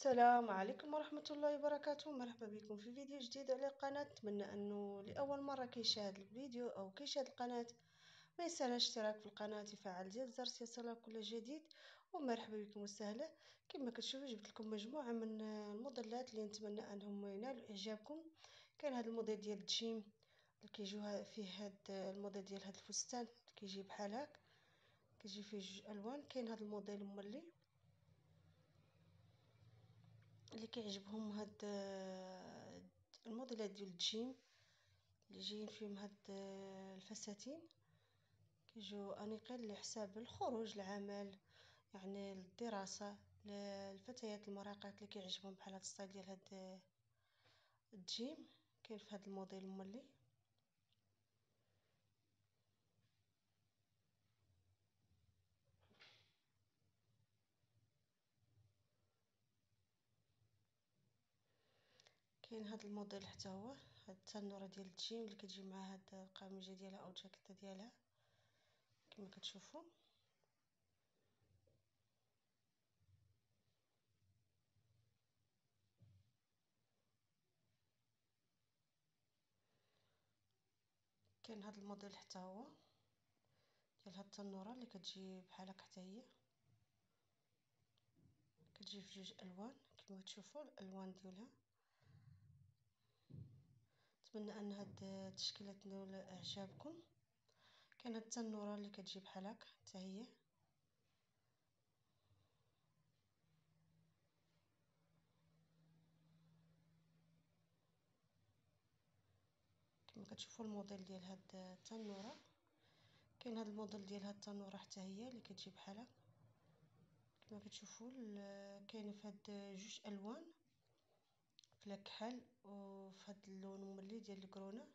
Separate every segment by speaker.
Speaker 1: السلام عليكم ورحمة الله وبركاته. مرحبا بكم في فيديو جديد على القناة. نتمنى انه لأول مرة كيشاهد الفيديو او كيشاهد القناة ما ينسى الاشتراك في القناة وفعل زر الجرس ليصلك كل جديد. ومرحبا بكم وسهلا. كما كتشوفوا جبت لكم مجموعة من الموديلات اللي نتمنى انهم ينالوا اعجابكم. كان هذا الموديل ديال الجيم اللي كيجيو فيه هذا الموديل ديال هذا الفستان كيجي بحال هكا، كيجي فيه جوج الوان. كاين هذا الموديل مولي اللي كيعجبهم هاد الموديلات ديال الجيم اللي جايين فيهم هاد الفساتين، كيجيو انيقين لحساب الخروج العمل، يعني للدراسة، للفتيات المراهقات اللي كيعجبهم بحال هاد الستايل ديال هاد الجيم. كاين في هاد الموديل مولي. كاين هاد الموديل حتى هو هاد التنوره ديال الجيم اللي كتجي مع هاد القميجه ديالها او الجاكيطه ديالها كما كتشوفوا. كاين هاد الموديل حتى هو ديال هاد التنوره اللي كتجي بحال هكا، حتى هي كتجي في جوج الوان كما تشوفوا الالوان ديالها. نتمنى ان هاد التشكيله تنول اعجابكم. كاين هاد التنوره اللي كتجي بحال هكا حتى هي، كما كتشوفوا الموديل ديال هاد التنوره. كاين هاد الموديل ديال هاد التنوره حتى هي اللي كتجي بحال هكا كما كتشوفوا. كاين في هاد جوج الوان، في الكحل وفي هاد اللون مولي ديال الكرونه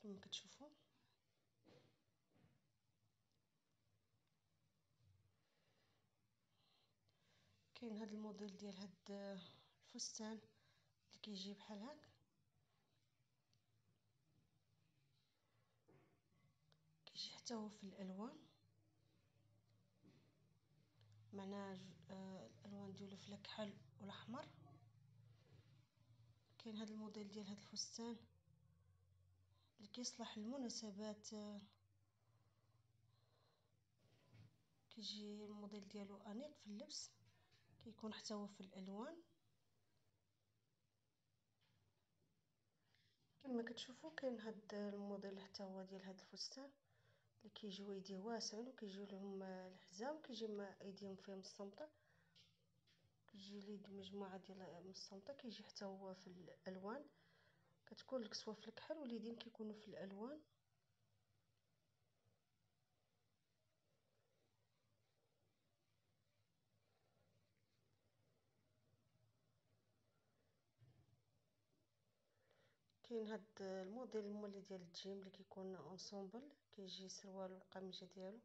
Speaker 1: كما كتشوفوا. كاين هاد الموديل ديال هاد الفستان اللي كيجي بحال هكا، كيجي حتى هو في الالوان، معناه الالوان ديالو في الكحل والاحمر. كاين هذا الموديل ديال هذا الفستان اللي كيصلح للمناسبات، كيجي الموديل ديالو انيق في اللبس، كيكون حتى هو في الالوان كما كتشوفوا. كاين هذا الموديل حتى هو ديال هذا الفستان اللي كيجيو يديه واسعين وكيجيو لهم الحزام وكيجي مع ايديهم فيهم الصمطه، كيجي اليد مجموعه ديال الصمطه، كيجي حتى هو في الالوان، كتكون الكسوه في الكحل واليدين كيكونوا في الالوان. كاين هاد الموديل المولي ديال الجيم اللي كيكون انصومبل، كيجي سروال والقميجه ديالو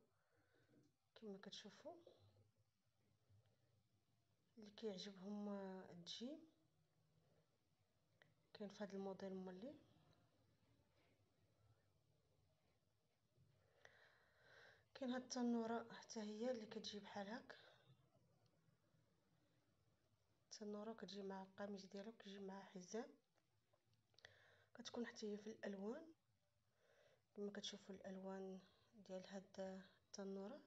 Speaker 1: كما كتشوفوا. اللي كيعجبهم الجيم كاين في هذا الموديل مولي. كاين هاد التنوره حتى هي اللي كتجي بحال هكا، التنوره كتجي مع القميص ديالها كيجي مع حزام، كتكون حتى هي في الالوان كما كتشوفوا الالوان ديال هاد التنوره.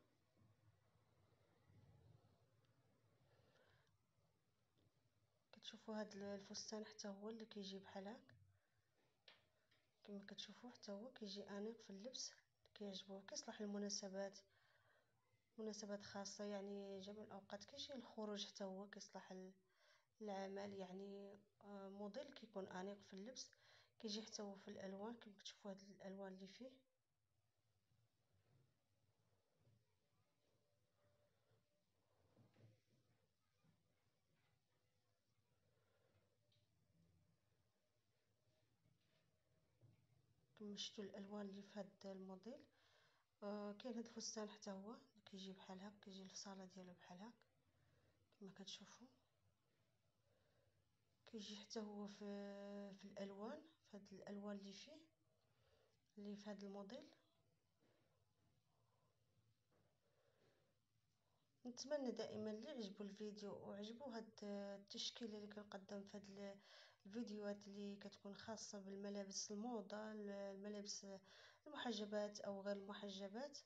Speaker 1: كتشوفوا هاد الفستان حتى هو اللي كيجي بحال هكا كما كتشوفوا، حتى هو كيجي انيق في اللبس، كيعجبو كيصلح للمناسبات، مناسبات خاصه، يعني جميع الاوقات كيجي الخروج حتى هو كيصلح العمل، يعني موديل كيكون انيق في اللبس، كيجي حتى هو في الالوان كما كتشوفوا هاد الالوان اللي فيه. كما شفتوا الالوان اللي في هاد الموديل. كاين هاد الفستان حتى هو اللي كيجي بحال هكا، كيجي الفصاله ديالو بحال هكا كما كتشوفوا، كيجي حتى هو في الالوان، في هاد الالوان اللي فيه اللي في هاد الموديل. نتمنى دائما اللي عجبو الفيديو وعجبو هاد التشكيله اللي كنقدم في هاد الفيديوهات اللي كتكون خاصه بالملابس الموضه، الملابس المحجبات او غير المحجبات،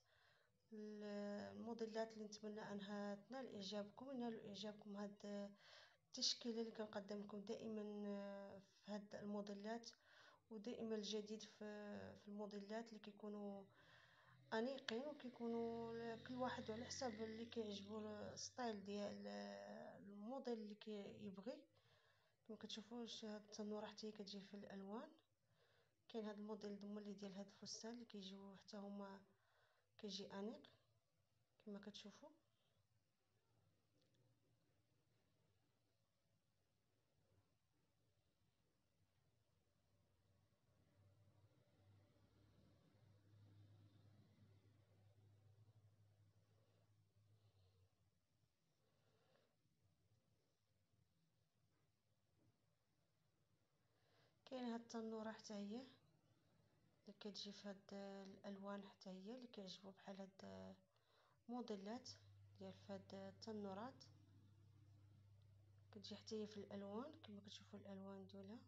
Speaker 1: الموديلات اللي نتمنى انها تنال اعجابكم، ينالوا اعجابكم هاد التشكيله اللي كنقدم لكم دائما في هاد الموديلات. ودائما الجديد في الموديلات اللي كيكونوا انيقين وكيكونوا كل واحد على حسب اللي كيعجبو الستايل ديال الموديل اللي كيبغي. كما كتشوفوا هاد التنوره حتى هي كتجي في الالوان. كاين هاد الموديل هما اللي ديال هاد الفستان اللي كيجيو حتى هما كيجي انيق كما كتشوفوا. كاين هاد التنوره حتى هي اللي كتجي في هاد الالوان، حتى هي اللي كيعجبوا بحال هاد موديلات ديال فهاد التنورات، كتجي حتى هي في الالوان كما كتشوفوا الالوان ديالها.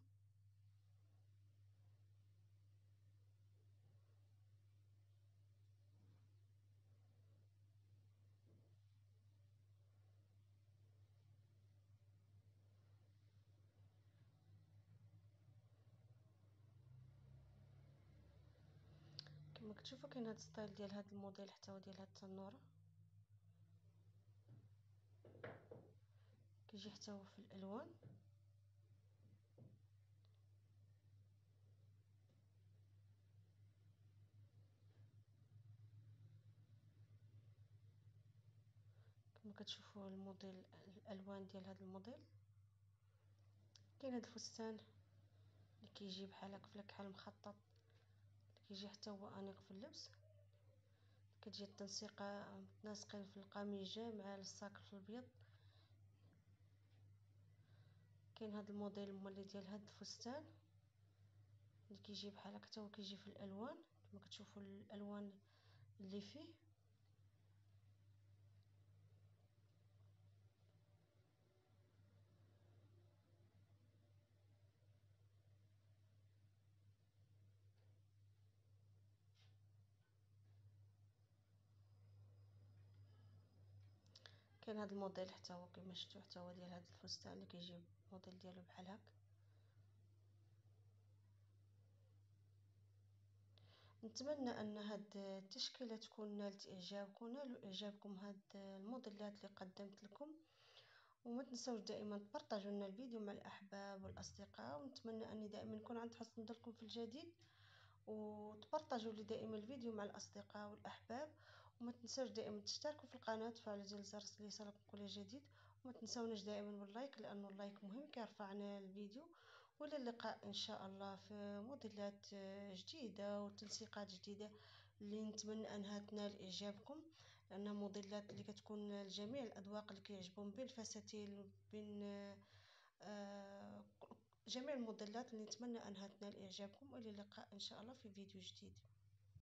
Speaker 1: كما كتشوفوا كاين هاد ستايل ديال هاد الموديل حتى هو ديال هاد التنوره، كيجي حتى هو في الالوان. كما كتشوفوا الموديل الالوان ديال هذا الموديل. كاين هذا الفستان اللي كيجي بحال هكا بحال مخطط، اللي كيجي حتى هو انيق في اللبس، كتجي التنسيقه متناسقين في القميجه مع الساك في الابيض. كاين هذا الموديل هما اللي ديال هذا الفستان اللي كيجي بحال هكا، حتى هو كيجي في الالوان كما كتشوفوا الالوان اللي فيه. كاين هذا الموديل حتى هو كما شفتوا، حتى هو ديال هذا الفستان اللي كيجي الموديل ديالو بحال هكا. نتمنى ان هاد التشكيله تكون نالت اعجابكم، نالوا اعجابكم هاد الموديلات اللي قدمت لكم. وما تنسوش دائما تبارطاجوا لنا الفيديو مع الاحباب والاصدقاء، ونتمنى اني دائما نكون عند حسن ظنكم في الجديد. وتبارطاجوا لي دائما الفيديو مع الاصدقاء والاحباب. وما تنسوش دائما تشتركوا في القناه وتفعلوا زر الجرس ليصلكم كل جديد. وما تنسوناش دائما باللايك لانه اللايك مهم كيرفعنا الفيديو. والى اللقاء ان شاء الله في موديلات جديده وتنسيقات جديده اللي نتمنى انها تنال اعجابكم، لانها موديلات اللي كتكون لجميع الاذواق اللي كيعجبهم بين الفساتين بين آه، جميع الموديلات اللي نتمنى انها تنال اعجابكم. والى اللقاء ان شاء الله في فيديو جديد.